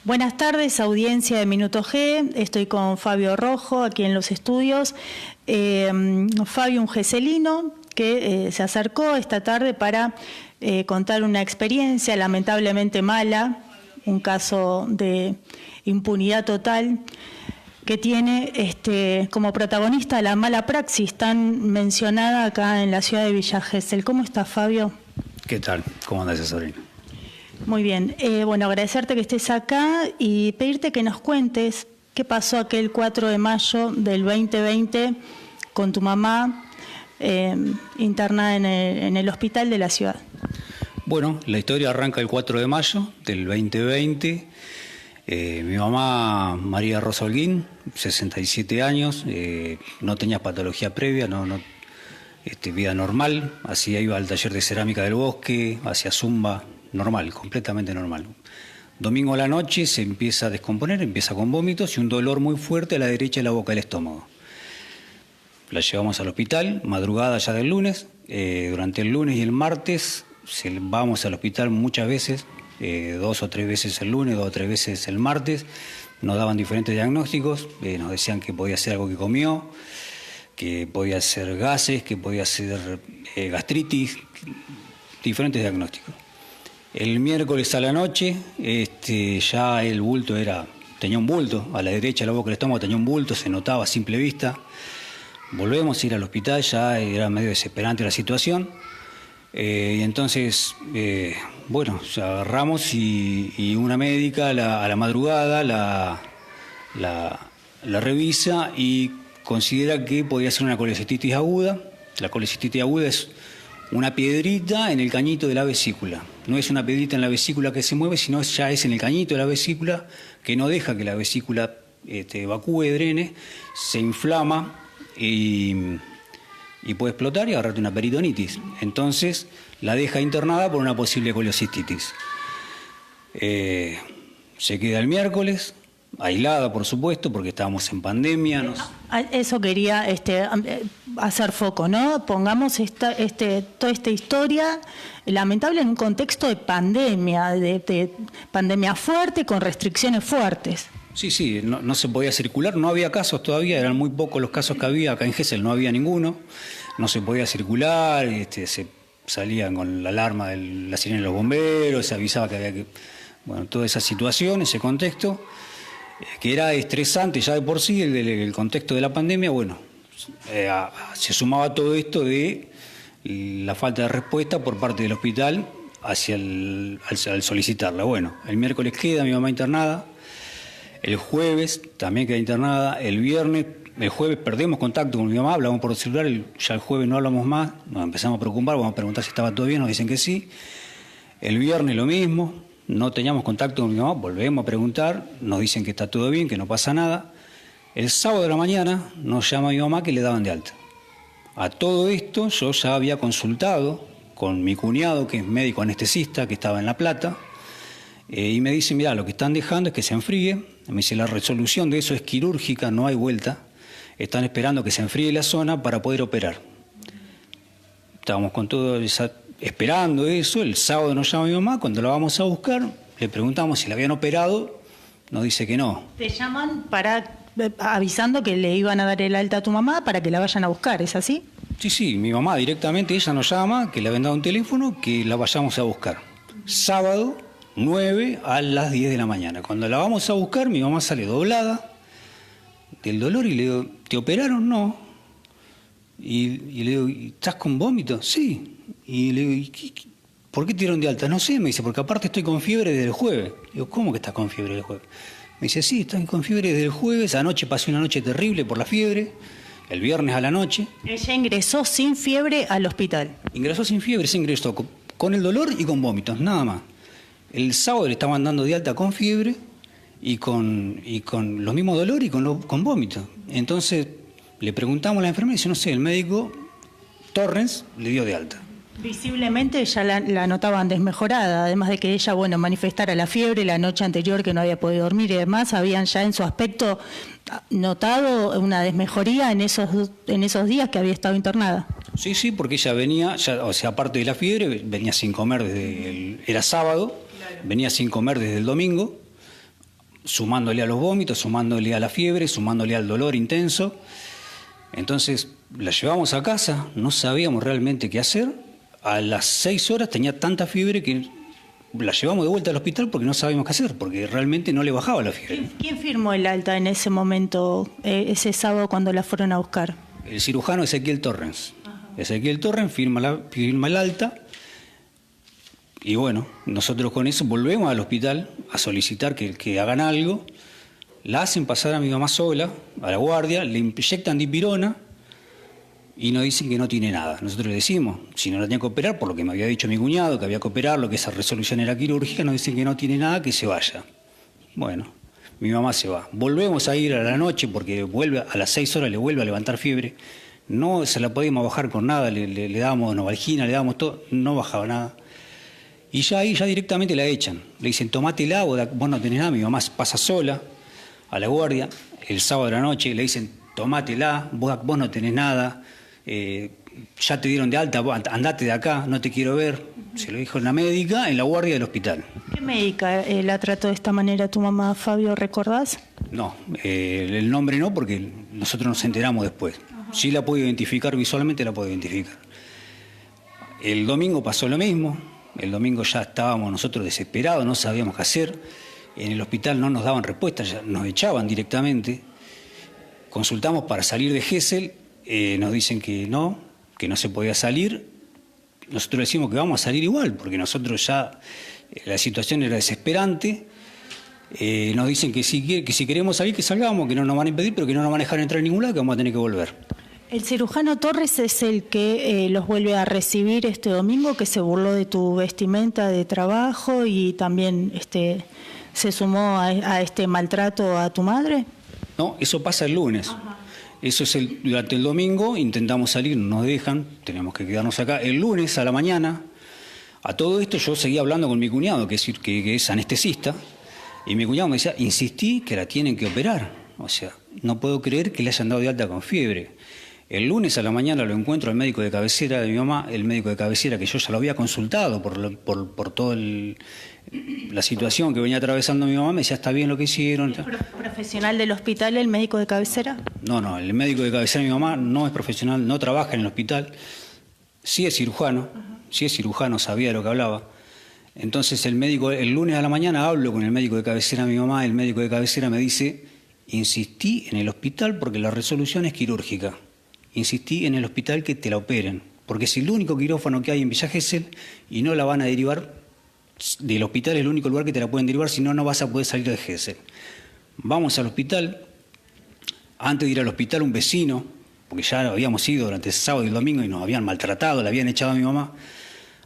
Buenas tardes, audiencia de Minuto G. Estoy con Fabio Rojo, aquí en los estudios. Fabio, un geselino que se acercó esta tarde para contar una experiencia lamentablemente mala, un caso de impunidad total, que tiene como protagonista la mala praxis tan mencionada acá en la ciudad de Villa Gesell. ¿Cómo estás, Fabio? ¿Qué tal? ¿Cómo andas, Sabrina? Muy bien. Bueno, agradecerte que estés acá y pedirte que nos cuentes qué pasó aquel 4 de mayo del 2020 con tu mamá internada en el hospital de la ciudad. Bueno, la historia arranca el 4 de mayo del 2020. Mi mamá, María Rosa Holguín, 67 años, no tenía patología previa, vida normal, iba al taller de cerámica del bosque, hacía zumba, normal, completamente normal. Domingo a la noche se empieza a descomponer, empieza con vómitos y un dolor muy fuerte a la derecha de la boca del estómago. La llevamos al hospital, madrugada ya del lunes. Durante el lunes y el martes vamos al hospital muchas veces, 2 o 3 veces el lunes, 2 o 3 veces el martes. Nos daban diferentes diagnósticos, nos decían que podía ser algo que comió, que podía ser gases, que podía ser gastritis, diferentes diagnósticos. El miércoles a la noche ya el bulto tenía un bulto, a la derecha de la boca del estómago tenía un bulto, se notaba a simple vista. Volvemos a ir al hospital, ya era medio desesperante la situación. Y entonces, ya agarramos y una médica a la madrugada la revisa y considera que podía ser una colecistitis aguda. La colecistitis aguda es una piedrita en el cañito de la vesícula. No es una piedrita en la vesícula que se mueve, sino ya es en el cañito de la vesícula que no deja que la vesícula evacúe, drene, se inflama y puede explotar y agarrarte una peritonitis. Entonces la deja internada por una posible colecistitis. Se queda el miércoles, aislada por supuesto, porque estábamos en pandemia. Eso quería hacer foco, ¿no? Pongamos toda esta historia lamentable en un contexto de pandemia, de pandemia fuerte con restricciones fuertes. Sí, no se podía circular, no había casos todavía, eran muy pocos los casos que había, acá en Gesell no había ninguno, no se podía circular, se salían con la alarma de la sirena de los bomberos, se avisaba que había que... Bueno, toda esa situación, ese contexto, que era estresante ya de por sí, el contexto de la pandemia, se sumaba todo esto de la falta de respuesta por parte del hospital al solicitarla. Bueno, el miércoles queda mi mamá internada, el jueves también queda internada, el jueves perdemos contacto con mi mamá, hablamos por celular, ya el jueves no hablamos más, nos empezamos a preocupar, vamos a preguntar si estaba todo bien, nos dicen que sí. El viernes lo mismo, no teníamos contacto con mi mamá, volvemos a preguntar, nos dicen que está todo bien, que no pasa nada. El sábado de la mañana nos llama mi mamá que le daban de alta. A todo esto yo ya había consultado con mi cuñado, que es médico anestesista, que estaba en La Plata, y me dice, mirá, lo que están dejando es que se enfríe. Me dice, la resolución de eso es quirúrgica, no hay vuelta. Están esperando que se enfríe la zona para poder operar. Estábamos con todo esperando eso. El sábado nos llama mi mamá, cuando la vamos a buscar, le preguntamos si la habían operado, nos dice que no. Te llaman avisando que le iban a dar el alta a tu mamá para que la vayan a buscar, ¿es así? Sí, mi mamá directamente, ella nos llama, que le habían dado un teléfono, que la vayamos a buscar. Sábado, 9 a las 10 de la mañana. Cuando la vamos a buscar, mi mamá sale doblada del dolor y le digo, ¿te operaron? No. Y le digo, ¿estás con vómito? Sí. Y le digo, ¿por qué te dieron de alta? No sé, me dice, porque aparte estoy con fiebre desde el jueves. Digo, ¿cómo que estás con fiebre desde el jueves? Me dice, sí, estoy con fiebre desde el jueves. Anoche pasé una noche terrible por la fiebre. El viernes a la noche. Ella ingresó sin fiebre al hospital. Ingresó sin fiebre, se ingresó con el dolor y con vómitos, nada más. El sábado le estaban dando de alta con fiebre y con los mismos dolores y con vómitos. Entonces le preguntamos a la enfermera y dice, no sé, el médico Torrens le dio de alta. Visiblemente ya la notaban desmejorada, además de que ella, manifestara la fiebre la noche anterior, que no había podido dormir y demás, habían ya en su aspecto notado una desmejoría en esos días que había estado internada. Sí, porque ella venía, aparte de la fiebre, venía sin comer era sábado, venía sin comer desde el domingo, sumándole a los vómitos, sumándole a la fiebre, sumándole al dolor intenso. Entonces la llevamos a casa, no sabíamos realmente qué hacer. A las 6 horas tenía tanta fiebre que la llevamos de vuelta al hospital porque no sabíamos qué hacer, porque realmente no le bajaba la fiebre. ¿Quién firmó el alta en ese momento, ese sábado cuando la fueron a buscar? El cirujano Ezequiel Torrens. Ezequiel Torrens firma el alta. Y bueno, nosotros con eso volvemos al hospital a solicitar que hagan algo. La hacen pasar a mi mamá sola, a la guardia, le inyectan dipirona y nos dicen que no tiene nada. Nosotros le decimos, si no la tenía que operar, por lo que me había dicho mi cuñado, que había que operarlo, que esa resolución era quirúrgica, nos dicen que no tiene nada, que se vaya. Bueno, mi mamá se va. Volvemos a ir a la noche porque vuelve a las 6 horas, le vuelve a levantar fiebre. No se la podíamos bajar con nada, le dábamos Novalgina, le dábamos todo, no bajaba nada. Y ya ahí ya directamente la echan. Le dicen, tomátela, vos no tenés nada. Mi mamá pasa sola a la guardia el sábado de la noche. Le dicen, tomátela, vos no tenés nada. Ya te dieron de alta, andate de acá, no te quiero ver. Se lo dijo una médica en la guardia del hospital. ¿Qué médica la trató de esta manera tu mamá, Fabio, recordás? No, el nombre no, porque nosotros nos enteramos después. Sí la puedo identificar, visualmente la puedo identificar. El domingo pasó lo mismo. El domingo ya estábamos nosotros desesperados, no sabíamos qué hacer. En el hospital no nos daban respuesta, ya nos echaban directamente. Consultamos para salir de Gesell, nos dicen que no se podía salir. Nosotros decimos que vamos a salir igual, porque nosotros ya la situación era desesperante. Nos dicen que si queremos salir, que salgamos, que no nos van a impedir, pero que no nos van a dejar entrar en ningún lado, que vamos a tener que volver. El cirujano Torres es el que los vuelve a recibir este domingo, que se burló de tu vestimenta de trabajo y también se sumó a este maltrato a tu madre. No, eso pasa el lunes. Ajá. Eso es durante el domingo, intentamos salir, no nos dejan, tenemos que quedarnos acá. El lunes a la mañana, a todo esto yo seguía hablando con mi cuñado, que es anestesista, y mi cuñado me decía, insistí que la tienen que operar. O sea, no puedo creer que le hayan dado de alta con fiebre. El lunes a la mañana lo encuentro al médico de cabecera de mi mamá, el médico de cabecera que yo ya lo había consultado por toda la situación que venía atravesando mi mamá, me decía, está bien lo que hicieron. ¿Es profesional del hospital el médico de cabecera? No, el médico de cabecera de mi mamá no es profesional, no trabaja en el hospital, sí es cirujano, sabía de lo que hablaba. Entonces el lunes a la mañana hablo con el médico de cabecera de mi mamá, el médico de cabecera me dice, insistí en el hospital porque la resolución es quirúrgica. Insistí en el hospital que te la operen, porque es el único quirófano que hay en Villa Gesell y no la van a derivar del hospital, es el único lugar que te la pueden derivar, si no, no vas a poder salir de Gesell. Vamos al hospital. Antes de ir al hospital, un vecino, porque ya habíamos ido durante el sábado y el domingo y nos habían maltratado, la habían echado a mi mamá,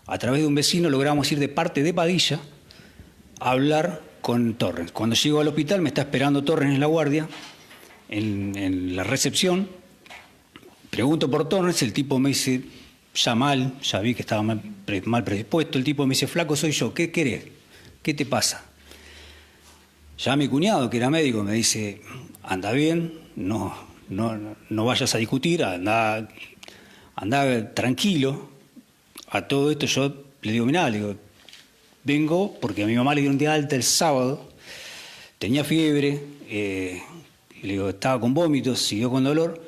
a través de un vecino logramos ir de parte de Padilla a hablar con Torrens. Cuando llego al hospital me está esperando Torrens en la guardia, en la recepción. Pregunto por Torrens, el tipo me dice, ya vi que estaba mal predispuesto, el tipo me dice, flaco, soy yo, ¿qué querés? ¿Qué te pasa? Ya mi cuñado, que era médico, me dice, anda bien, no vayas a discutir, anda tranquilo. A todo esto yo le digo, mirá, vengo porque a mi mamá le dieron de alta el sábado, tenía fiebre, le digo, estaba con vómitos, siguió con dolor.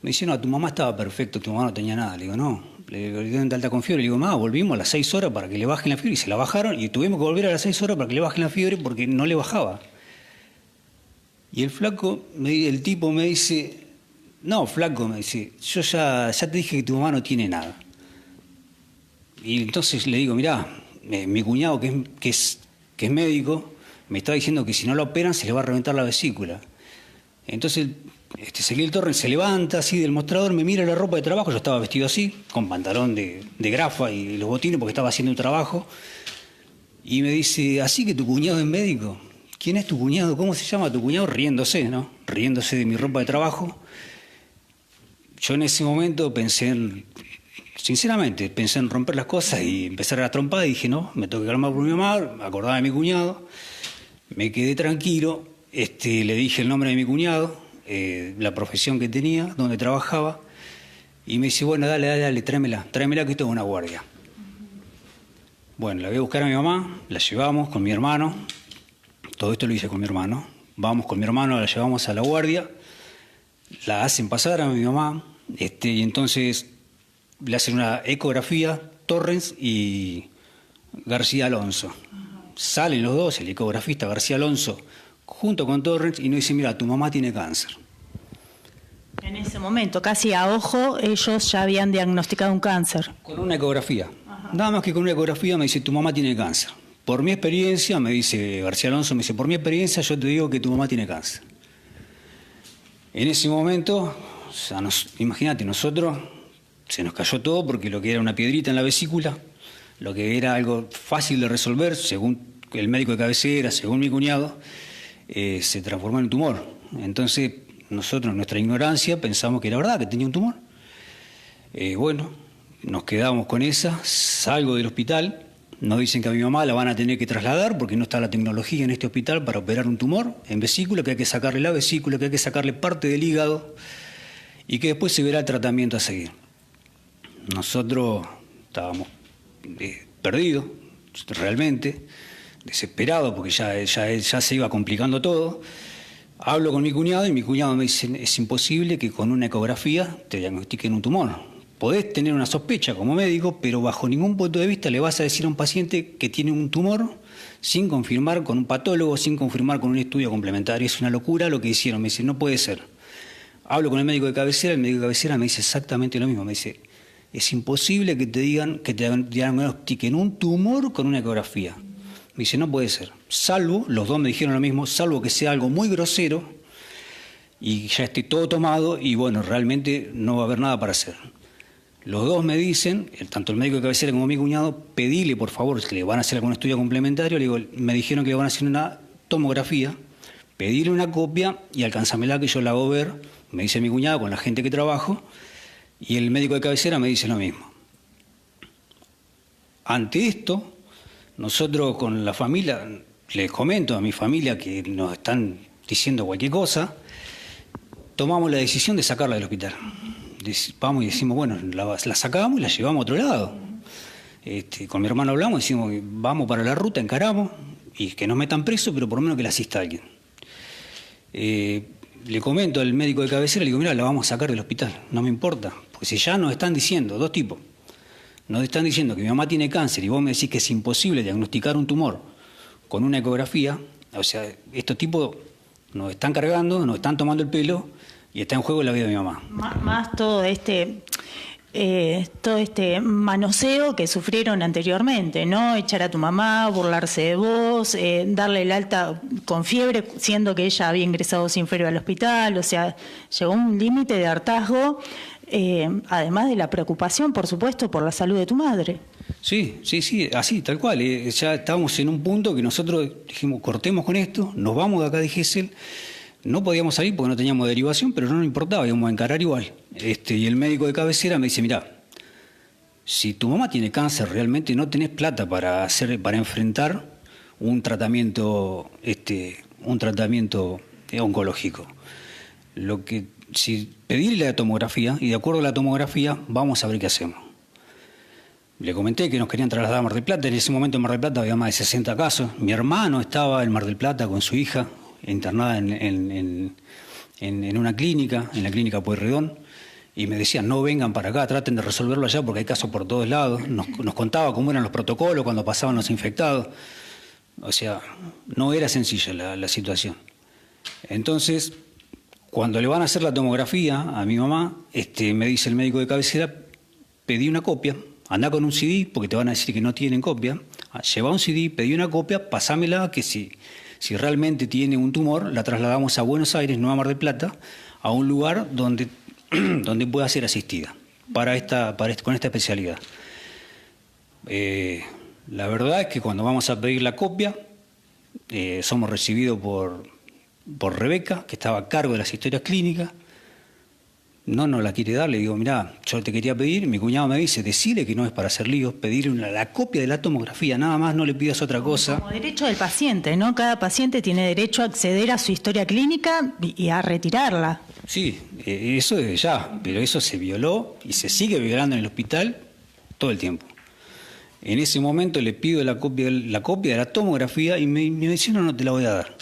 Me dice, no, tu mamá estaba perfecto, tu mamá no tenía nada. Le digo, no, le dieron de alta con fiebre. Le digo, volvimos a las 6 horas para que le bajen la fiebre. Y se la bajaron y tuvimos que volver a las 6 horas para que le bajen la fiebre porque no le bajaba. Y el tipo me dice, no, flaco, me dice, yo ya te dije que tu mamá no tiene nada. Y entonces le digo, mirá, mi cuñado que es médico, me está diciendo que si no lo operan se le va a reventar la vesícula. Entonces Ezequiel Torrens se levanta así del mostrador, me mira la ropa de trabajo, yo estaba vestido así, con pantalón de grafa y los botines porque estaba haciendo un trabajo, y me dice, ¿así que tu cuñado es médico? ¿Quién es tu cuñado? ¿Cómo se llama tu cuñado? Riéndose, ¿no? Riéndose de mi ropa de trabajo. Yo en ese momento sinceramente pensé en romper las cosas y empezar a la trompada y dije, no, me tengo que calmar por mi mamá, me acordaba de mi cuñado, me quedé tranquilo, le dije el nombre de mi cuñado, la profesión que tenía, donde trabajaba, y me dice, bueno, dale, tráemela que esto es una guardia. Bueno, la voy a buscar a mi mamá, la llevamos con mi hermano, todo esto lo hice con mi hermano. Vamos con mi hermano, la llevamos a la guardia, la hacen pasar a mi mamá, y entonces le hacen una ecografía, Torrens y García Alonso. Salen los dos, el ecografista García Alonso, junto con Torrens, y nos dice, mira, tu mamá tiene cáncer. En ese momento, casi a ojo, ellos ya habían diagnosticado un cáncer. Con una ecografía. Nada más que con una ecografía me dice, tu mamá tiene cáncer. Por mi experiencia, me dice García Alonso, me dice, por mi experiencia yo te digo que tu mamá tiene cáncer. En ese momento, o sea, imagínate, nosotros se nos cayó todo porque lo que era una piedrita en la vesícula, lo que era algo fácil de resolver, según el médico de cabecera, según mi cuñado, se transformó en un tumor. Entonces, nosotros, en nuestra ignorancia, pensamos que era verdad, que tenía un tumor. Bueno, nos quedamos con esa, salgo del hospital, nos dicen que a mi mamá la van a tener que trasladar porque no está la tecnología en este hospital para operar un tumor en vesícula, que hay que sacarle la vesícula, que hay que sacarle parte del hígado y que después se verá el tratamiento a seguir. Nosotros estábamos perdidos, realmente, desesperados porque ya se iba complicando todo. Hablo con mi cuñado y mi cuñado me dice, es imposible que con una ecografía te diagnostiquen un tumor. Podés tener una sospecha como médico, pero bajo ningún punto de vista le vas a decir a un paciente que tiene un tumor sin confirmar con un patólogo, sin confirmar con un estudio complementario. Es una locura lo que hicieron. Me dice, no puede ser. Hablo con el médico de cabecera, el médico de cabecera me dice exactamente lo mismo. Me dice, es imposible que te digan que te diagnostiquen un tumor con una ecografía. Me dice, no puede ser. Salvo, los dos me dijeron lo mismo, salvo que sea algo muy grosero y ya esté todo tomado y bueno, realmente no va a haber nada para hacer. Los dos me dicen, tanto el médico de cabecera como mi cuñado, pedile por favor, que le van a hacer algún estudio complementario. Le digo, me dijeron que le van a hacer una tomografía, pedirle una copia y alcánzamela que yo la hago ver, me dice mi cuñado con la gente que trabajo, y el médico de cabecera me dice lo mismo. Ante esto, nosotros con la familia, les comento a mi familia que nos están diciendo cualquier cosa, tomamos la decisión de sacarla del hospital. Vamos y decimos, bueno, la sacamos y la llevamos a otro lado. Con mi hermano hablamos, decimos, vamos para la ruta, encaramos, y que nos metan preso, pero por lo menos que la asista alguien. Le comento al médico de cabecera, le digo, mira, la vamos a sacar del hospital, no me importa, porque si ya nos están diciendo, dos tipos, nos están diciendo que mi mamá tiene cáncer y vos me decís que es imposible diagnosticar un tumor con una ecografía, o sea, estos tipos nos están cargando, nos están tomando el pelo y está en juego la vida de mi mamá. Más todo este manoseo que sufrieron anteriormente, ¿no? Echar a tu mamá, burlarse de vos, darle el alta con fiebre, siendo que ella había ingresado sin fiebre al hospital, o sea, llegó a un límite de hartazgo, además de la preocupación, por supuesto, por la salud de tu madre. Sí, así, tal cual. Ya estábamos en un punto que nosotros dijimos, cortemos con esto, nos vamos de acá de Gesell. No podíamos salir porque no teníamos derivación, pero no nos importaba, íbamos a encarar igual. Y el médico de cabecera me dice, mirá, si tu mamá tiene cáncer, realmente no tenés plata para enfrentar un tratamiento oncológico. Si pedirle la tomografía, y de acuerdo a la tomografía, vamos a ver qué hacemos. Le comenté que nos querían trasladar a Mar del Plata. En ese momento en Mar del Plata había más de 60 casos. Mi hermano estaba en Mar del Plata con su hija, internada en una clínica, en la clínica Pueyrredón, y me decían, no vengan para acá, traten de resolverlo allá porque hay casos por todos lados. Nos contaba cómo eran los protocolos cuando pasaban los infectados. O sea, no era sencilla la situación. Entonces, cuando le van a hacer la tomografía a mi mamá, me dice el médico de cabecera, pedí una copia, andá con un CD, porque te van a decir que no tienen copia, lleva un CD, pedí una copia, pasámela, que si realmente tiene un tumor, la trasladamos a Buenos Aires, no a Mar del Plata, a un lugar donde pueda ser asistida con esta especialidad. La verdad es que cuando vamos a pedir la copia, somos recibidos por Rebeca, que estaba a cargo de las historias clínicas. No nos la quiere dar, le digo, mirá, yo te quería pedir, mi cuñado me dice, decirle que no es para hacer líos, pedirle la copia de la tomografía, nada más, no le pidas otra cosa. Como derecho del paciente, ¿no? Cada paciente tiene derecho a acceder a su historia clínica y a retirarla. Sí, eso desde ya, pero eso se violó y se sigue violando en el hospital todo el tiempo. En ese momento le pido la copia de la tomografía y me dice, no te la voy a dar.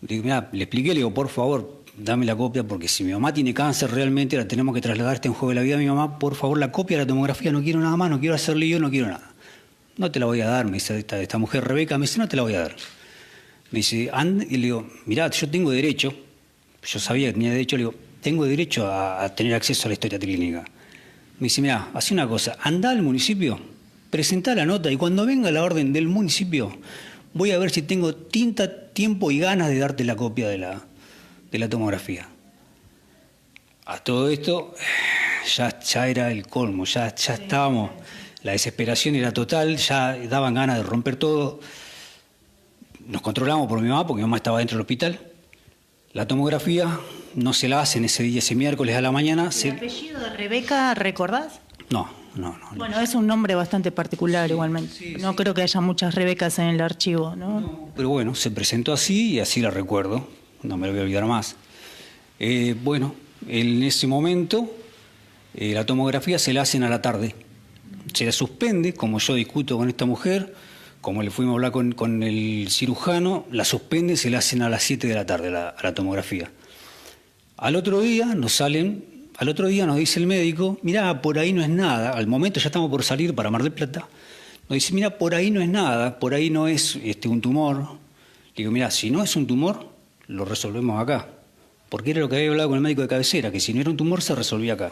Le digo, mirá, le expliqué, le digo, por favor, dame la copia, porque si mi mamá tiene cáncer realmente, la tenemos que trasladar, está en juego de la vida de mi mamá, por favor, la copia de la tomografía, no quiero nada más, no quiero hacerle yo, no quiero nada. No te la voy a dar, me dice esta mujer Rebeca, me dice, no te la voy a dar. Me dice, y le digo, mirá, yo tengo derecho, yo sabía que tenía derecho, le digo, tengo derecho a tener acceso a la historia clínica. Me dice, mirá, haz una cosa, anda al municipio, presentá la nota y cuando venga la orden del municipio, voy a ver si tengo tiempo y ganas de darte la copia de la tomografía. A todo esto ya era el colmo, ya estábamos, la desesperación era total, ya daban ganas de romper todo. Nos controlamos por mi mamá, porque mi mamá estaba dentro del hospital. La tomografía no se la hacen ese día, ese miércoles a la mañana. ¿El apellido de Rebeca recordás? No. Bueno, es un nombre bastante particular igualmente. Sí, no creo que haya muchas Rebecas en el archivo, ¿no? No, pero bueno, se presentó así y así la recuerdo. No me lo voy a olvidar más. Bueno, en ese momento la tomografía se la hacen a la tarde. Se la suspende, como yo discuto con esta mujer, como le fuimos a hablar con el cirujano, la suspende, se la hacen a las 7 de la tarde a la tomografía. Al otro día nos dice el médico, mirá, por ahí no es nada, al momento ya estamos por salir para Mar del Plata, nos dice, mirá, por ahí no es nada, por ahí no es un tumor. Le digo, mirá, si no es un tumor, lo resolvemos acá, porque era lo que había hablado con el médico de cabecera, que si no era un tumor se resolvía acá.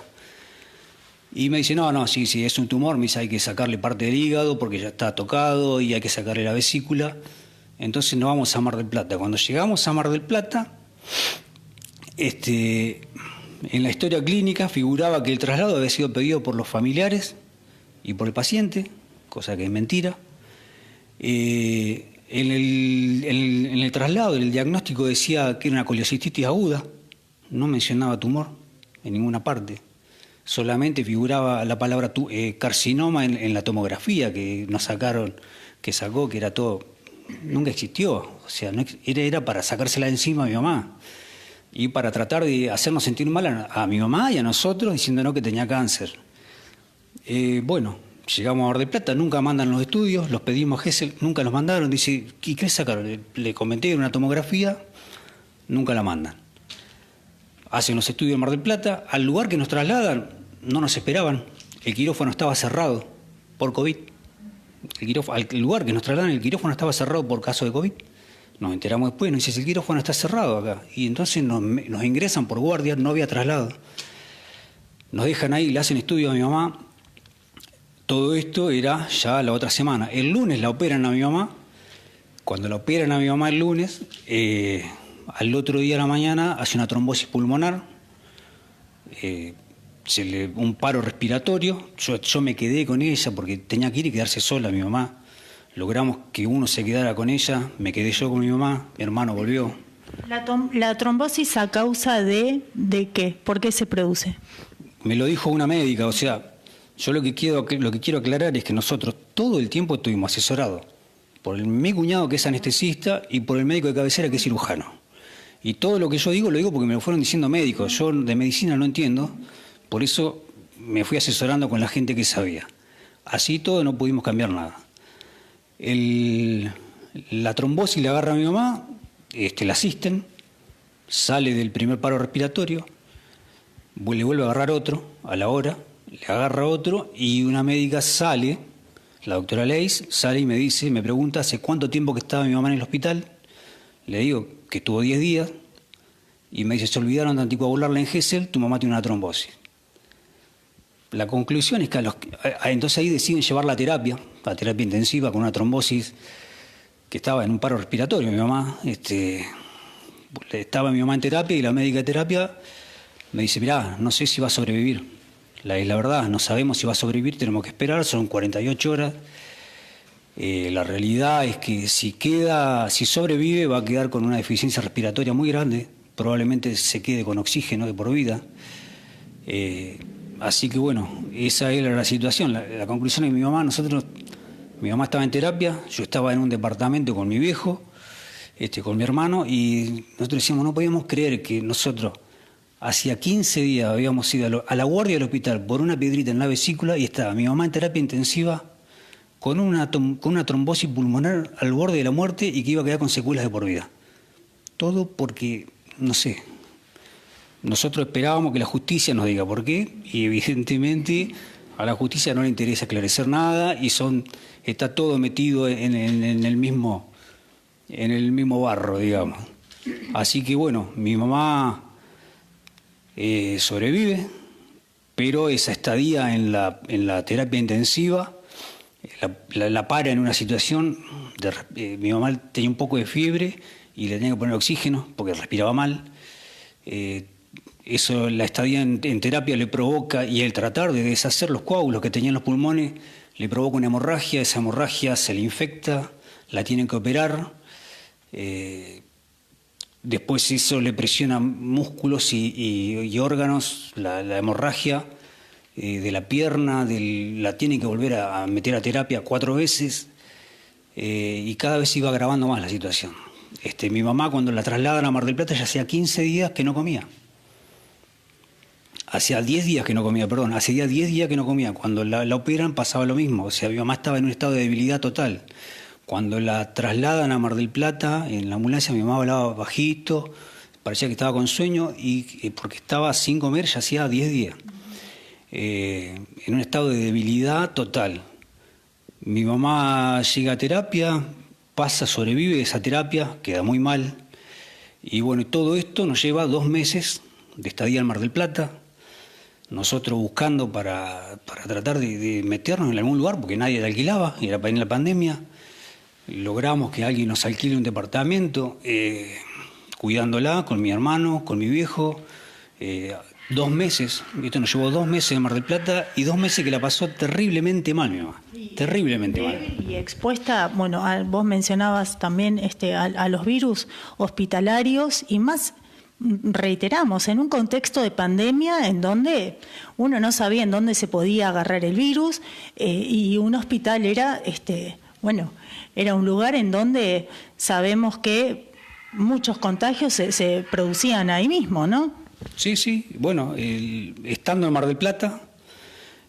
Y me dice, no, sí, es un tumor, me dice, hay que sacarle parte del hígado porque ya está tocado y hay que sacarle la vesícula. Entonces nos vamos a Mar del Plata. Cuando llegamos a Mar del Plata, en la historia clínica figuraba que el traslado había sido pedido por los familiares y por el paciente, cosa que es mentira. En el traslado, en el diagnóstico decía que era una coleocistitis aguda, no mencionaba tumor en ninguna parte. Solamente figuraba la palabra carcinoma en la tomografía que sacó, que era todo, nunca existió. O sea, era para sacársela de encima a mi mamá y para tratar de hacernos sentir mal a mi mamá y a nosotros diciéndonos que tenía cáncer. Bueno, llegamos a Mar del Plata, nunca mandan los estudios, los pedimos a Gesell, nunca los mandaron. Dice, ¿y qué sacaron? Le comenté una tomografía, nunca la mandan. Hacen los estudios en Mar del Plata, al lugar que nos trasladan no nos esperaban, el quirófano estaba cerrado por COVID. Al lugar que nos trasladan el quirófano estaba cerrado por caso de COVID. Nos enteramos después, nos dice, el quirófano está cerrado acá. Y entonces nos ingresan por guardia, no había traslado. Nos dejan ahí, le hacen estudio a mi mamá. Todo esto era ya la otra semana. El lunes la operan a mi mamá. Cuando la operan a mi mamá el lunes, al otro día a la mañana hace una trombosis pulmonar, un paro respiratorio. Yo me quedé con ella porque tenía que ir y quedarse sola mi mamá. Logramos que uno se quedara con ella, me quedé yo con mi mamá, mi hermano volvió. ¿La trombosis a causa de qué? ¿Por qué se produce? Me lo dijo una médica, o sea, yo lo que quiero aclarar es que nosotros todo el tiempo estuvimos asesorados por mi cuñado que es anestesista y por el médico de cabecera que es cirujano. Y todo lo que yo digo lo digo porque me lo fueron diciendo médicos. Yo de medicina no entiendo, por eso me fui asesorando con la gente que sabía. Así todo no pudimos cambiar nada. La trombosis le agarra a mi mamá, la asisten, sale del primer paro respiratorio, le vuelve a agarrar otro a la hora, le agarra otro y una médica sale, la doctora Leis, sale y me pregunta hace cuánto tiempo que estaba mi mamá en el hospital. Le digo que estuvo 10 días y me dice, se olvidaron de anticoagularla en Gesell, tu mamá tiene una trombosis. La conclusión es que entonces ahí deciden llevar la terapia intensiva con una trombosis que estaba en un paro respiratorio. Mi mamá, estaba mi mamá en terapia y la médica de terapia me dice, mirá, no sé si va a sobrevivir. La verdad, no sabemos si va a sobrevivir, tenemos que esperar, son 48 horas. La realidad es que si sobrevive va a quedar con una deficiencia respiratoria muy grande, probablemente se quede con oxígeno de por vida. Así que bueno, esa era la situación. La conclusión es que mi mamá estaba en terapia, yo estaba en un departamento con mi viejo, con mi hermano, y nosotros decíamos, no podíamos creer que nosotros hacía 15 días habíamos ido a la guardia del hospital por una piedrita en la vesícula y estaba mi mamá en terapia intensiva con una trombosis pulmonar al borde de la muerte y que iba a quedar con secuelas de por vida. Todo porque, no sé, nosotros esperábamos que la justicia nos diga por qué, y evidentemente a la justicia no le interesa esclarecer nada y está todo metido en el mismo barro, digamos. Así que bueno, mi mamá sobrevive, pero esa estadía en la terapia intensiva la para en una situación mi mamá tenía un poco de fiebre y le tenía que poner oxígeno porque respiraba mal. Eso, la estadía en terapia le provoca, y el tratar de deshacer los coágulos que tenía en los pulmones, le provoca una hemorragia. Esa hemorragia se le infecta, la tienen que operar. Después eso le presiona músculos y órganos, la hemorragia de la pierna, la tienen que volver a meter a terapia 4 veces, y cada vez iba agravando más la situación. Mi mamá, cuando la trasladan a Mar del Plata, ya hacía 15 días que no comía. Hacía 10 días que no comía, perdón, hacía 10 días que no comía. Cuando la operan pasaba lo mismo, o sea, mi mamá estaba en un estado de debilidad total. Cuando la trasladan a Mar del Plata, en la ambulancia, mi mamá hablaba bajito, parecía que estaba con sueño, y porque estaba sin comer ya hacía 10 días. En un estado de debilidad total. Mi mamá llega a terapia, sobrevive esa terapia, queda muy mal. Y bueno, todo esto nos lleva 2 meses de estadía en Mar del Plata. Nosotros buscando para tratar de meternos en algún lugar, porque nadie la alquilaba, era en la pandemia. Logramos que alguien nos alquile un departamento, cuidándola con mi hermano, con mi viejo. 2 meses, esto nos llevó 2 meses en Mar del Plata, y 2 meses que la pasó terriblemente mal mi mamá, terriblemente mal. Y expuesta, bueno, vos mencionabas también a los virus hospitalarios, y más, reiteramos, en un contexto de pandemia en donde uno no sabía en dónde se podía agarrar el virus, y un hospital era, era un lugar en donde sabemos que muchos contagios se producían ahí mismo, ¿no? Sí, bueno, estando en Mar del Plata,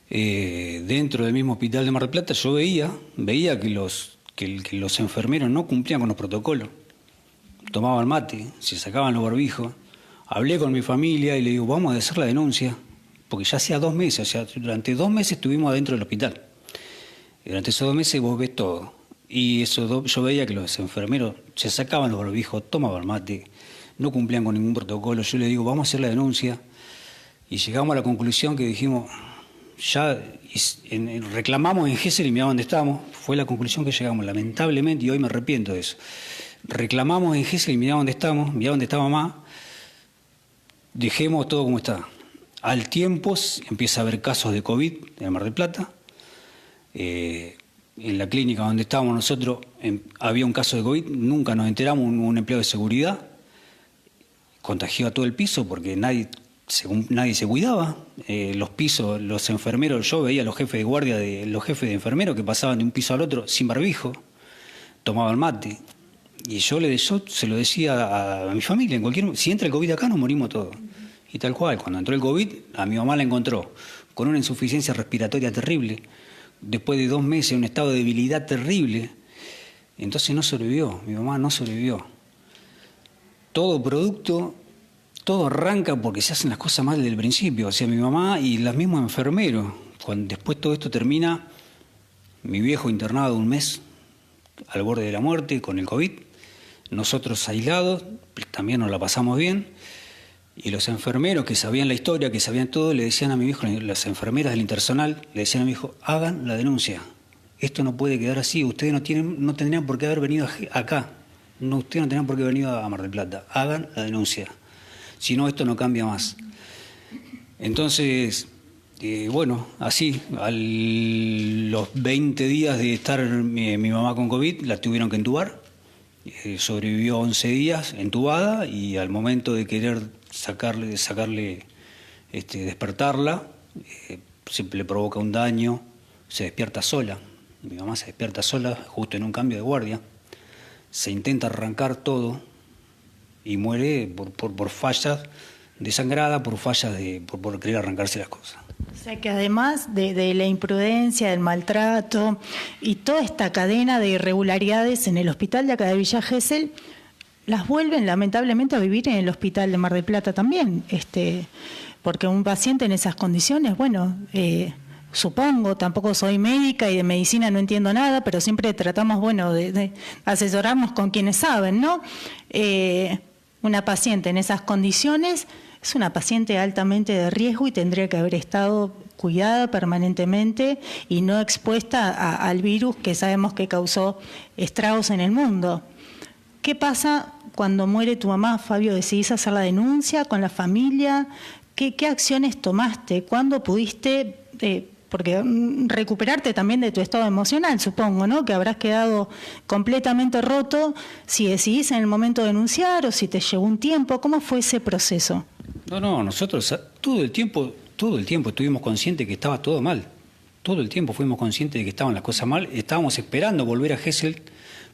dentro del mismo hospital de Mar del Plata, yo veía que los enfermeros no cumplían con los protocolos. Tomaban mate, se sacaban los barbijos. Hablé con mi familia y le digo, vamos a hacer la denuncia, porque ya hacía 2 meses, o sea, durante 2 meses estuvimos adentro del hospital. Y durante esos 2 meses vos ves todo. Y yo veía que los enfermeros se sacaban los barbijos, tomaban mate, no cumplían con ningún protocolo. Yo le digo, vamos a hacer la denuncia. Y llegamos a la conclusión que dijimos, reclamamos en Gesell y mirá dónde estamos. Fue la conclusión que llegamos, lamentablemente, y hoy me arrepiento de eso. Reclamamos en Gesell y mirá dónde estamos, mirá dónde está mamá. Dejemos todo como está. Al tiempo empieza a haber casos de COVID en Mar del Plata. En la clínica donde estábamos nosotros había un caso de COVID, nunca nos enteramos, un empleado de seguridad contagió a todo el piso porque nadie se cuidaba. Los pisos, los enfermeros, yo veía a los jefes de guardia, los jefes de enfermeros que pasaban de un piso al otro sin barbijo, tomaban mate. Y yo se lo decía a mi familia, si entra el COVID acá nos morimos todos. Y tal cual, cuando entró el COVID, a mi mamá la encontró con una insuficiencia respiratoria terrible, después de 2 meses, un estado de debilidad terrible. Entonces no sobrevivió, mi mamá no sobrevivió. Todo arranca porque se hacen las cosas mal desde el principio. O sea, mi mamá y los mismos enfermeros. Después todo esto termina, mi viejo internado 1 mes, al borde de la muerte, con el COVID. Nosotros aislados, también nos la pasamos bien. Y los enfermeros que sabían la historia, que sabían todo, le decían a mi viejo, las enfermeras del Intersonal, le decían a mi hijo, hagan la denuncia. Esto no puede quedar así, ustedes no tendrían por qué haber venido acá. Ustedes no tendrían por qué haber venido a Mar del Plata. Hagan la denuncia. Si no, esto no cambia más. Entonces, bueno, así, a los 20 días de estar mi mamá con COVID, la tuvieron que entubar. Sobrevivió 11 días entubada, y al momento de querer despertarla, se le provoca un daño, se despierta sola. Mi mamá se despierta sola justo en un cambio de guardia. Se intenta arrancar todo y muere por fallas desangrada por fallas por querer arrancarse las cosas. O sea que además de la imprudencia, del maltrato y toda esta cadena de irregularidades en el hospital de acá de Villa Gesell, las vuelven lamentablemente a vivir en el hospital de Mar del Plata también, porque un paciente en esas condiciones, bueno, supongo, tampoco soy médica y de medicina no entiendo nada, pero siempre tratamos, bueno, de asesorarnos con quienes saben, ¿no? Una paciente en esas condiciones es una paciente altamente de riesgo y tendría que haber estado cuidada permanentemente y no expuesta al virus que sabemos que causó estragos en el mundo. ¿Qué pasa cuando muere tu mamá, Fabio? ¿Decidís hacer la denuncia con la familia? ¿Qué acciones tomaste? ¿Cuándo pudiste, porque recuperarte también de tu estado emocional, supongo, ¿no? Que habrás quedado completamente roto, si decidís en el momento denunciar o si te llevó un tiempo? ¿Cómo fue ese proceso? No, nosotros todo el tiempo estuvimos conscientes que estaba todo mal. Todo el tiempo fuimos conscientes de que estaban las cosas mal. Estábamos esperando volver a Gesell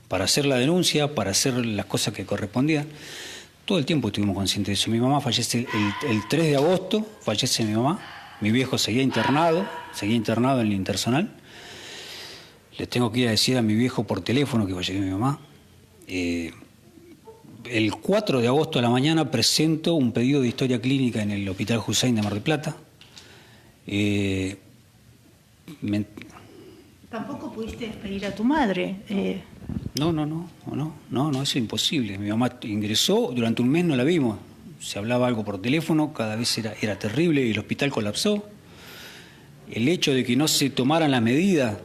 para hacer la denuncia, para hacer las cosas que correspondían. Todo el tiempo estuvimos conscientes de eso. Mi mamá fallece el 3 de agosto, fallece mi mamá. Mi viejo seguía internado en el Intersonal. Le tengo que ir a decir a mi viejo por teléfono que falleció mi mamá. El 4 de agosto a la mañana presento un pedido de historia clínica en el Hospital Hussein de Mar del Plata. Tampoco pudiste despedir a tu madre. No, eso es imposible. Mi mamá ingresó, durante un mes no la vimos. Se hablaba algo por teléfono, cada vez era terrible y el hospital colapsó. El hecho de que no se tomaran las medidas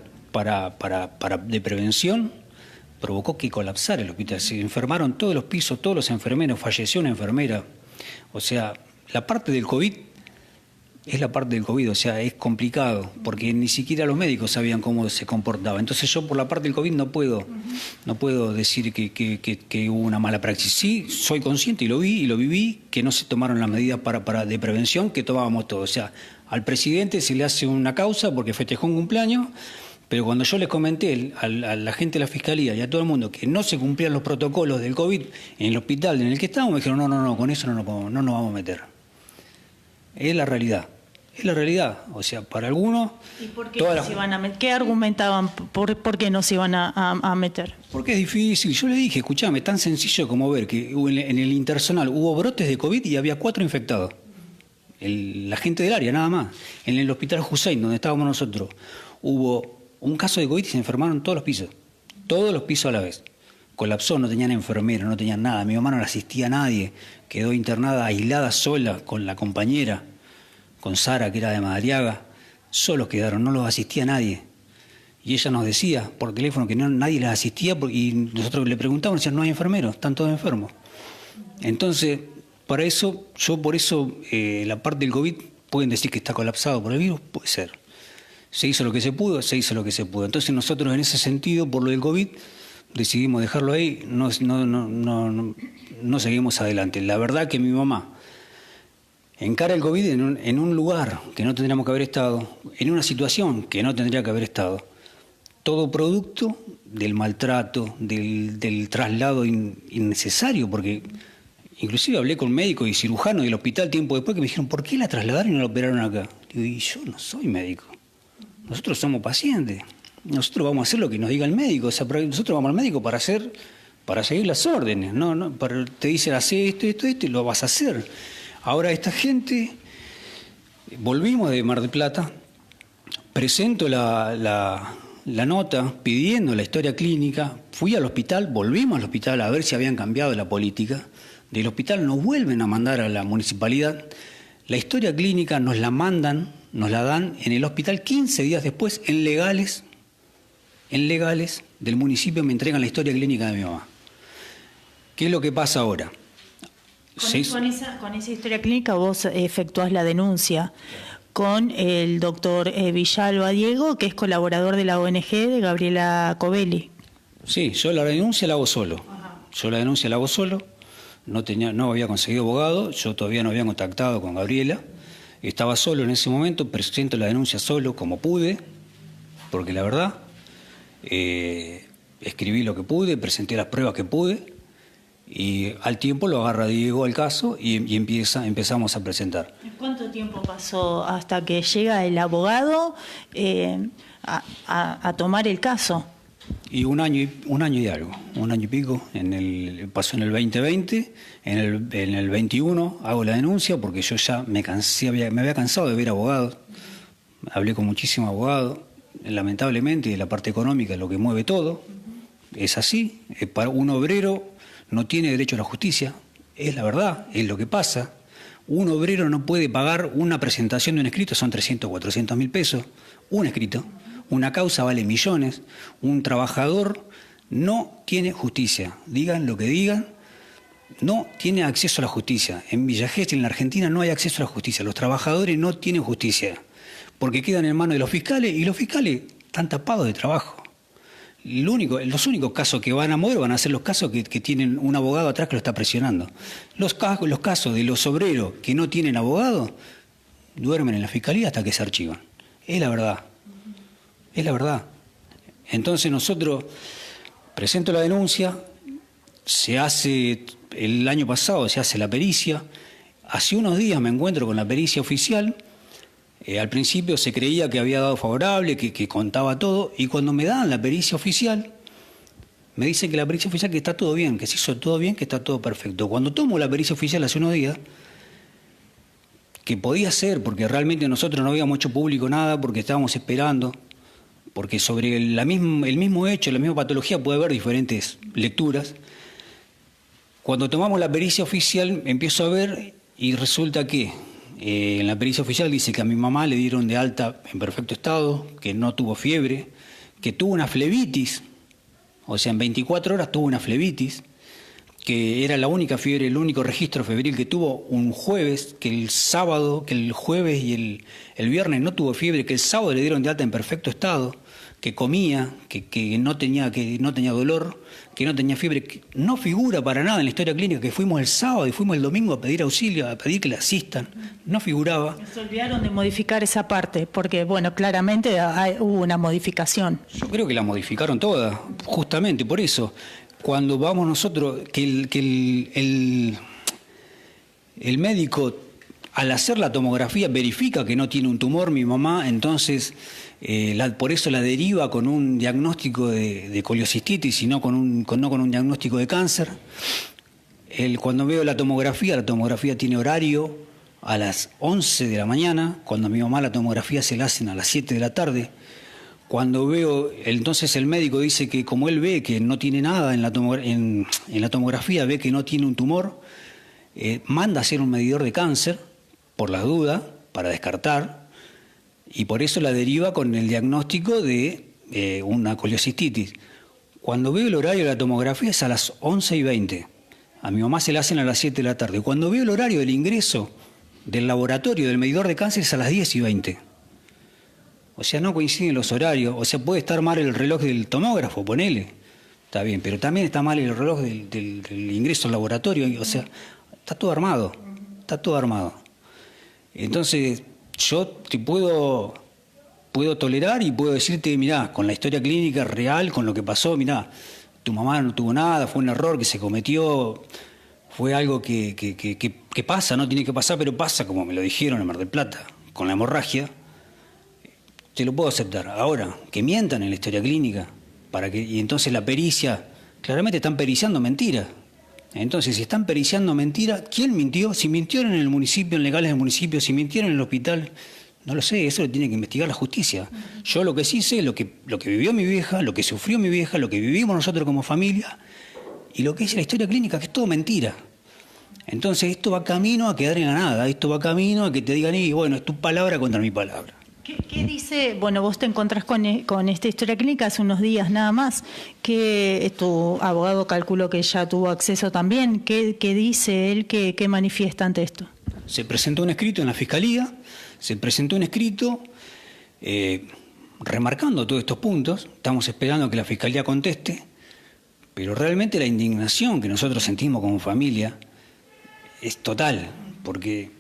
de prevención provocó que colapsara el hospital. Se enfermaron todos los pisos, todos los enfermeros, falleció una enfermera. O sea, la parte del COVID es la parte del COVID, o sea, es complicado, porque ni siquiera los médicos sabían cómo se comportaba. Entonces yo por la parte del COVID no puedo decir que hubo una mala praxis. Sí, soy consciente y lo viví, que no se tomaron las medidas de prevención que tomábamos todos. O sea, al presidente se le hace una causa porque festejó un cumpleaños, pero cuando yo les comenté a la gente de la Fiscalía y a todo el mundo que no se cumplían los protocolos del COVID en el hospital en el que estábamos, me dijeron, no, con eso no nos vamos a meter. Es la realidad. O sea, para algunos... ¿Y por qué no se iban a meter? ¿Qué argumentaban por qué no se iban a meter? Porque es difícil. Yo le dije, escuchame, tan sencillo como ver que en el Intersonal hubo brotes de COVID y había 4 infectados. La gente del área, nada más. En el Hospital Hussein, donde estábamos nosotros, hubo un caso de COVID y se enfermaron todos los pisos a la vez. Colapsó, no tenían enfermera, no tenían nada. Mi mamá no la asistía a nadie, quedó internada, aislada, sola, con la compañera, con Sara, que era de Madariaga. Solos quedaron, no los asistía nadie. Y ella nos decía por teléfono que nadie las asistía y nosotros le preguntábamos, decían, no hay enfermeros, están todos enfermos. Entonces, por eso, la parte del COVID, pueden decir que está colapsado por el virus, puede ser. Se hizo lo que se pudo. Entonces nosotros en ese sentido, por lo del COVID, decidimos dejarlo ahí, no seguimos adelante. La verdad que mi mamá encara el COVID en un lugar que no tendríamos que haber estado, en una situación que no tendría que haber estado. Todo producto del maltrato, del traslado innecesario, porque inclusive hablé con médicos y cirujanos del hospital tiempo después que me dijeron, ¿por qué la trasladaron y no la operaron acá? Y yo no soy médico. Nosotros somos pacientes. Nosotros vamos a hacer lo que nos diga el médico. O sea, nosotros vamos al médico para seguir las órdenes. Te dicen, hace esto y lo vas a hacer. Ahora esta gente, volvimos de Mar del Plata, presento la nota pidiendo la historia clínica, fui al hospital, volvimos al hospital a ver si habían cambiado la política. Del hospital nos vuelven a mandar a la municipalidad. La historia clínica nos la dan en el hospital 15 días después, en legales del municipio me entregan la historia clínica de mi mamá. ¿Qué es lo que pasa ahora? Con esa historia clínica vos efectuás la denuncia con el doctor Villalba Diego, que es colaborador de la ONG de Gabriela Covelli. Sí, yo la denuncia la hago solo. No había conseguido abogado, yo todavía no había contactado con Gabriela. Estaba solo en ese momento, presento la denuncia solo como pude, porque la verdad, escribí lo que pude, presenté las pruebas que pude Y al tiempo lo agarra Diego al caso y empezamos a presentar. ¿Cuánto tiempo pasó hasta que llega el abogado a tomar el caso? Y un año y algo, un año y pico. Pasó en el 2020, en el 21 hago la denuncia porque yo ya me había cansado de ver abogados. Hablé con muchísimos abogados, lamentablemente, de la parte económica, lo que mueve todo. Es así. Para un obrero no tiene derecho a la justicia, es la verdad, es lo que pasa. Un obrero no puede pagar una presentación de un escrito, son 300, 400 mil pesos, un escrito. Una causa vale millones. Un trabajador no tiene justicia. Digan lo que digan, no tiene acceso a la justicia. En Villa Gesell, en la Argentina, no hay acceso a la justicia. Los trabajadores no tienen justicia porque quedan en manos de los fiscales y los fiscales están tapados de trabajo. Los únicos casos que van a mover van a ser los casos que tienen un abogado atrás que lo está presionando. Los casos de los obreros que no tienen abogado duermen en la fiscalía hasta que se archivan. Es la verdad. Es la verdad. Entonces nosotros presento la denuncia, el año pasado se hace la pericia, hace unos días me encuentro con la pericia oficial, al principio se creía que había dado favorable, que contaba todo, y cuando me dan la pericia oficial, me dicen que la pericia oficial que está todo bien, que se hizo todo bien, que está todo perfecto. Cuando tomo la pericia oficial hace unos días, que podía ser, porque realmente nosotros no habíamos hecho público nada, porque estábamos esperando, porque sobre el mismo hecho, la misma patología puede haber diferentes lecturas. Cuando tomamos la pericia oficial empiezo a ver y resulta que en la pericia oficial dice que a mi mamá le dieron de alta en perfecto estado, que no tuvo fiebre, que tuvo una flebitis, o sea, en 24 horas tuvo una flebitis, que era la única fiebre, el único registro febril que tuvo un jueves, que el jueves y el viernes no tuvo fiebre, que el sábado le dieron de alta en perfecto estado, que comía, que no tenía dolor, que no tenía fiebre, que no figura para nada en la historia clínica, que fuimos el sábado y fuimos el domingo a pedir auxilio, a pedir que le asistan, no figuraba. Se olvidaron de modificar esa parte, porque bueno, claramente hubo una modificación. Yo creo que la modificaron toda, justamente por eso. Cuando vamos nosotros, que el médico al hacer la tomografía verifica que no tiene un tumor mi mamá, entonces por eso la deriva con un diagnóstico de colecistitis y no con un diagnóstico de cáncer. Cuando veo la tomografía tiene horario a las 11 de la mañana, cuando a mi mamá la tomografía se la hacen a las 7 de la tarde. Cuando veo, entonces el médico dice que como él ve que no tiene nada en la tomografía, ve que no tiene un tumor, manda a hacer un medidor de cáncer, por las dudas, para descartar, y por eso la deriva con el diagnóstico de una colecistitis. Cuando veo el horario de la tomografía es a las 11:20. A mi mamá se la hacen a las 7 de la tarde. Cuando veo el horario del ingreso del laboratorio del medidor de cáncer es a las 10:20. O sea, no coinciden los horarios. O sea, puede estar mal el reloj del tomógrafo, ponele. Está bien, pero también está mal el reloj del ingreso al laboratorio. O sea, está todo armado. Está todo armado. Entonces, yo te puedo tolerar y puedo decirte, mirá, con la historia clínica real, con lo que pasó, mirá, tu mamá no tuvo nada, fue un error que se cometió, fue algo que pasa, no tiene que pasar, pero pasa, como me lo dijeron en Mar del Plata, con la hemorragia. Te lo puedo aceptar. Ahora, que mientan en la historia clínica, y entonces la pericia, claramente están periciando mentiras. Entonces, si están periciando mentiras, ¿quién mintió? Si mintieron en el municipio, en legales del municipio, si mintieron en el hospital, no lo sé, eso lo tiene que investigar la justicia. Yo lo que sí sé, lo que vivió mi vieja, lo que sufrió mi vieja, lo que vivimos nosotros como familia, y lo que dice la historia clínica, que es todo mentira. Entonces, esto va camino a quedar en la nada, esto va camino a que te digan, y bueno, es tu palabra contra mi palabra. ¿Qué dice? Bueno, vos te encontrás con esta historia clínica hace unos días nada más, que tu abogado calculó que ya tuvo acceso también. ¿Qué dice él, qué manifiesta ante esto? Se presentó un escrito en la Fiscalía, remarcando todos estos puntos. Estamos esperando que la Fiscalía conteste, pero realmente la indignación que nosotros sentimos como familia es total, porque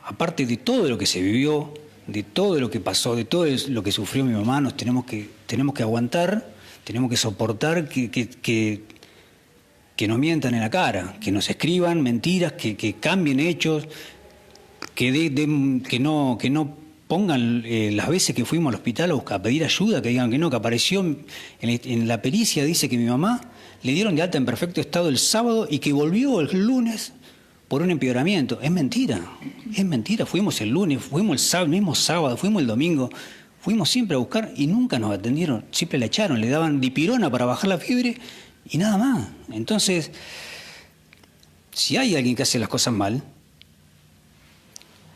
aparte de todo lo que se vivió, de todo lo que pasó, de todo lo que sufrió mi mamá, nos tenemos que aguantar, tenemos que soportar que que nos mientan en la cara, que nos escriban mentiras, que cambien hechos, que no pongan las veces que fuimos al hospital a pedir ayuda, que digan que no, que apareció en la pericia, dice que mi mamá le dieron de alta en perfecto estado el sábado y que volvió el lunes por un empeoramiento. Es mentira, fuimos el lunes, fuimos el sábado, mismo sábado, fuimos el domingo, fuimos siempre a buscar y nunca nos atendieron, siempre la echaron, le daban dipirona para bajar la fiebre y nada más. Entonces, si hay alguien que hace las cosas mal,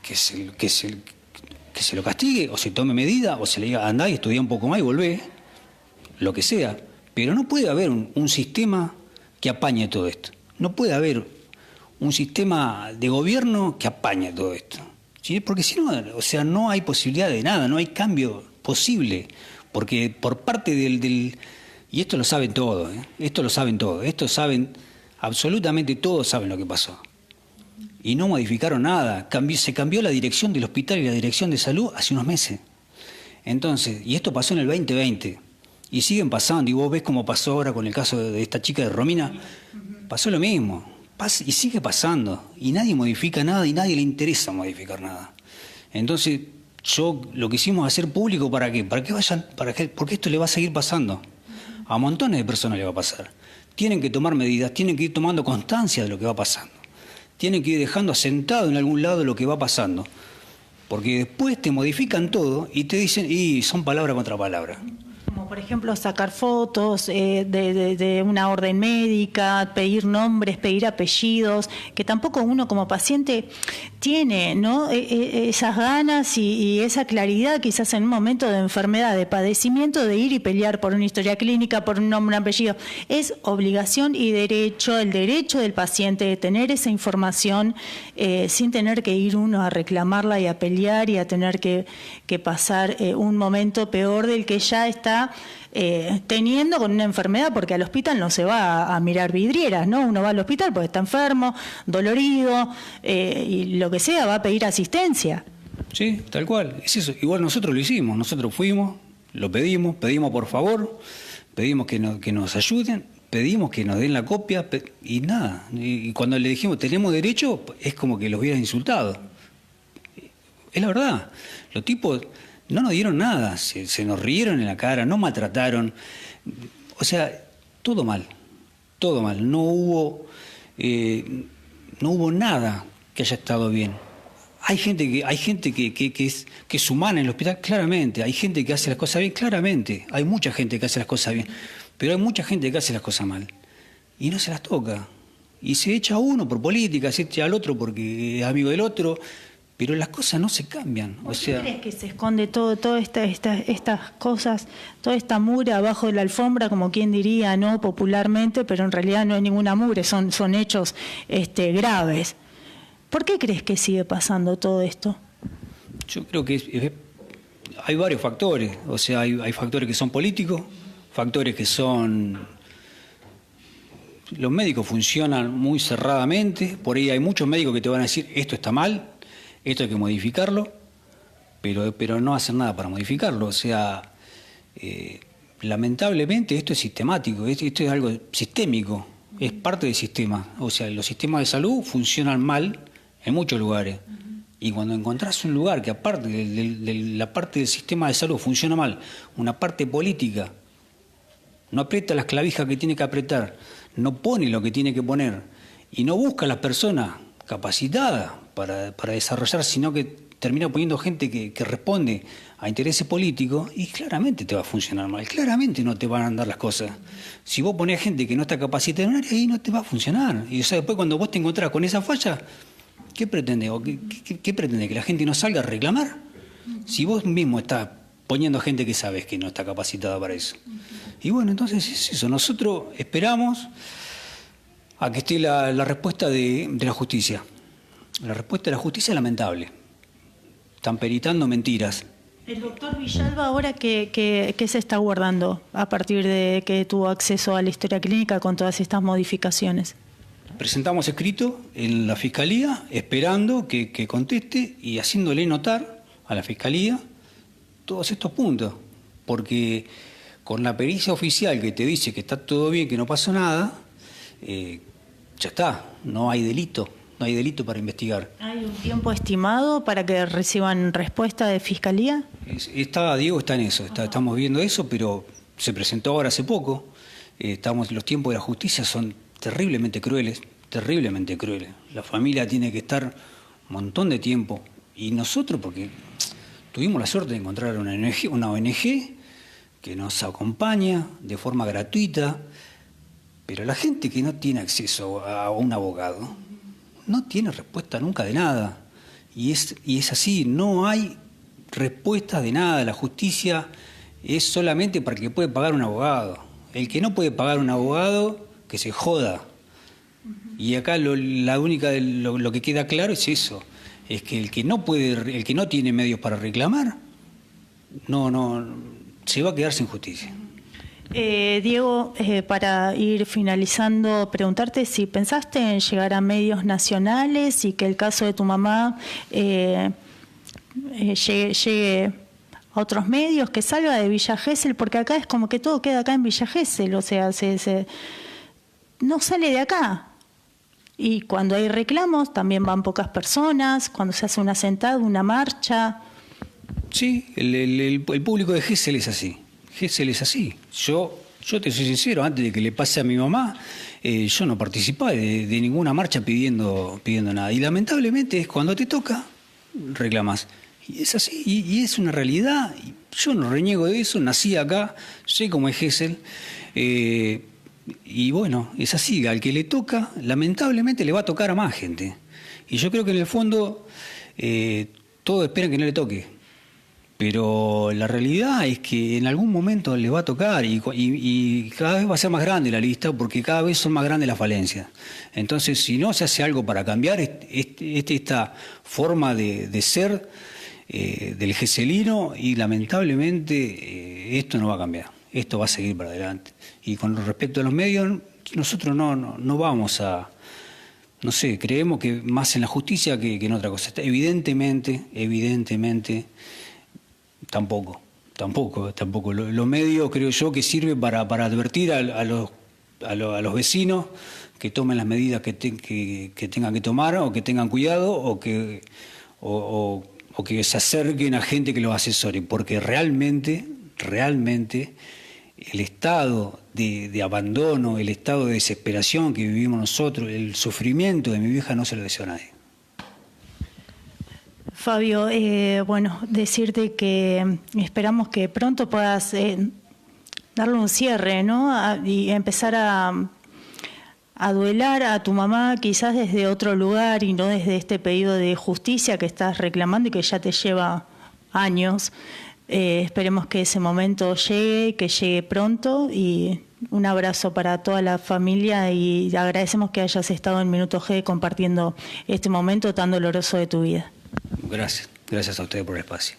que se lo castigue, o se tome medida, o se le diga, andá y estudia un poco más y volvé, lo que sea. Pero no puede haber un sistema que apañe todo esto. No puede haber un sistema de gobierno que apañe todo esto. ¿Sí? Porque si no, o sea, no hay posibilidad de nada, no hay cambio posible. Porque por parte y esto lo saben todos, esto saben, absolutamente todos saben lo que pasó. Y no modificaron nada. Se cambió la dirección del hospital y la dirección de salud hace unos meses. Entonces, y esto pasó en el 2020. Y siguen pasando. Y vos ves cómo pasó ahora con el caso de esta chica de Romina. Pasó lo mismo. Y sigue pasando. Y nadie modifica nada y nadie le interesa modificar nada. Entonces, lo quisimos hacer público ¿para qué? Porque esto le va a seguir pasando. A montones de personas le va a pasar. Tienen que tomar medidas, tienen que ir tomando constancia de lo que va pasando. Tienen que ir dejando asentado en algún lado lo que va pasando. Porque después te modifican todo y te dicen, y son palabra contra palabra. Como por ejemplo sacar fotos de una orden médica, pedir nombres, pedir apellidos, que tampoco uno como paciente tiene, ¿no? Esas ganas y esa claridad quizás en un momento de enfermedad, de padecimiento, de ir y pelear por una historia clínica, por un nombre, un apellido. Es obligación y derecho, el derecho del paciente de tener esa información sin tener que ir uno a reclamarla y a pelear y a tener que pasar un momento peor del que ya está teniendo con una enfermedad, porque al hospital no se va a mirar vidrieras, ¿no? Uno va al hospital porque está enfermo, dolorido, y lo que sea, va a pedir asistencia. Sí, tal cual, es eso. Igual nosotros lo hicimos, nosotros fuimos, lo pedimos por favor, pedimos que nos ayuden, pedimos que nos den la copia y nada. Y cuando le dijimos tenemos derecho, es como que los hubieran insultado. Es la verdad, los tipos no nos dieron nada, se nos rieron en la cara, no maltrataron, o sea, todo mal, no hubo nada que haya estado bien. Hay gente que es humana en el hospital, claramente, hay gente que hace las cosas bien, claramente, hay mucha gente que hace las cosas bien, pero hay mucha gente que hace las cosas mal y no se las toca, y se echa a uno por política, se echa al otro porque es amigo del otro. Pero las cosas no se cambian. O sea, ¿Crees que se esconde todas estas cosas, toda esta mugre abajo de la alfombra, como quien diría, no popularmente, pero en realidad no es ninguna mugre, son hechos graves? ¿Por qué crees que sigue pasando todo esto? Yo creo que hay varios factores. O sea, hay factores que son políticos, factores que son... Los médicos funcionan muy cerradamente. Por ahí hay muchos médicos que te van a decir, esto está mal, esto hay que modificarlo, pero no hacen nada para modificarlo. O sea, lamentablemente esto es sistemático, esto es algo sistémico, es parte del sistema. O sea, los sistemas de salud funcionan mal en muchos lugares. Y cuando encontrás un lugar que aparte de la parte del sistema de salud funciona mal, una parte política no aprieta las clavijas que tiene que apretar, no pone lo que tiene que poner y no busca a las personas capacitadas para desarrollar, sino que termina poniendo gente que responde a intereses políticos, y claramente te va a funcionar mal, claramente no te van a andar las cosas. Si vos ponés gente que no está capacitada en un área, ahí no te va a funcionar. Y o sea, después cuando vos te encontrás con esa falla, ¿qué pretende? ¿Qué pretende? ¿Que la gente no salga a reclamar? Si vos mismo estás poniendo gente que sabes que no está capacitada para eso. Y bueno, entonces es eso. Nosotros esperamos a que esté la respuesta de la justicia. La respuesta de la justicia es lamentable. Están peritando mentiras. El doctor Villalba, ahora, ¿qué se está guardando a partir de que tuvo acceso a la historia clínica con todas estas modificaciones? Presentamos escrito en la Fiscalía, esperando que conteste y haciéndole notar a la Fiscalía todos estos puntos. Porque con la pericia oficial que te dice que está todo bien, que no pasó nada, ya está, no hay delito para investigar. ¿Hay un tiempo estimado para que reciban respuesta de Fiscalía? Diego está en eso, estamos viendo eso, pero se presentó ahora hace poco. Los tiempos de la justicia son terriblemente crueles. La familia tiene que estar un montón de tiempo, y nosotros, porque tuvimos la suerte de encontrar una ONG que nos acompaña de forma gratuita, pero la gente que no tiene acceso a un abogado no tiene respuesta nunca de nada. Y es así, no hay respuesta de nada. La justicia es solamente para el que puede pagar un abogado. El que no puede pagar un abogado, que se joda. Y acá lo que queda claro es eso, es que el que no tiene medios para reclamar, no se va a quedar sin justicia. Diego, para ir finalizando, preguntarte si pensaste en llegar a medios nacionales y que el caso de tu mamá llegue a otros medios, que salga de Villa Gesell, porque acá es como que todo queda acá en Villa Gesell, o sea, no sale de acá. Y cuando hay reclamos también van pocas personas, cuando se hace una sentada, una marcha. Sí, el público de Gesell es así. Gesell es así. Yo te soy sincero, antes de que le pase a mi mamá, yo no participaba de ninguna marcha pidiendo nada. Y lamentablemente es cuando te toca, reclamas. Y es así, y es una realidad. Yo no reniego de eso, nací acá, sé cómo es Gesell. Y bueno, es así, al que le toca, lamentablemente le va a tocar a más gente. Y yo creo que en el fondo todos esperan que no le toque. Pero la realidad es que en algún momento le va a tocar y cada vez va a ser más grande la lista, porque cada vez son más grandes las falencias. Entonces, si no se hace algo para cambiar esta forma de ser del gesellino, y lamentablemente esto no va a cambiar, esto va a seguir para adelante. Y con respecto a los medios, nosotros no vamos a... No sé, creemos que más en la justicia que en otra cosa. Evidentemente, tampoco. Los medios, creo yo, que sirven para advertir a los vecinos que tomen las medidas que tengan que tomar, o que tengan cuidado, o que se acerquen a gente que los asesore, porque realmente el estado de abandono, el estado de desesperación que vivimos nosotros, el sufrimiento de mi vieja, no se lo deseo a nadie. Fabio, bueno, decirte que esperamos que pronto puedas darle un cierre, ¿no? Y empezar a duelar a tu mamá quizás desde otro lugar y no desde este pedido de justicia que estás reclamando y que ya te lleva años. Esperemos que ese momento llegue, que llegue pronto, y un abrazo para toda la familia, y agradecemos que hayas estado en Minuto G compartiendo este momento tan doloroso de tu vida. Gracias a ustedes por el espacio.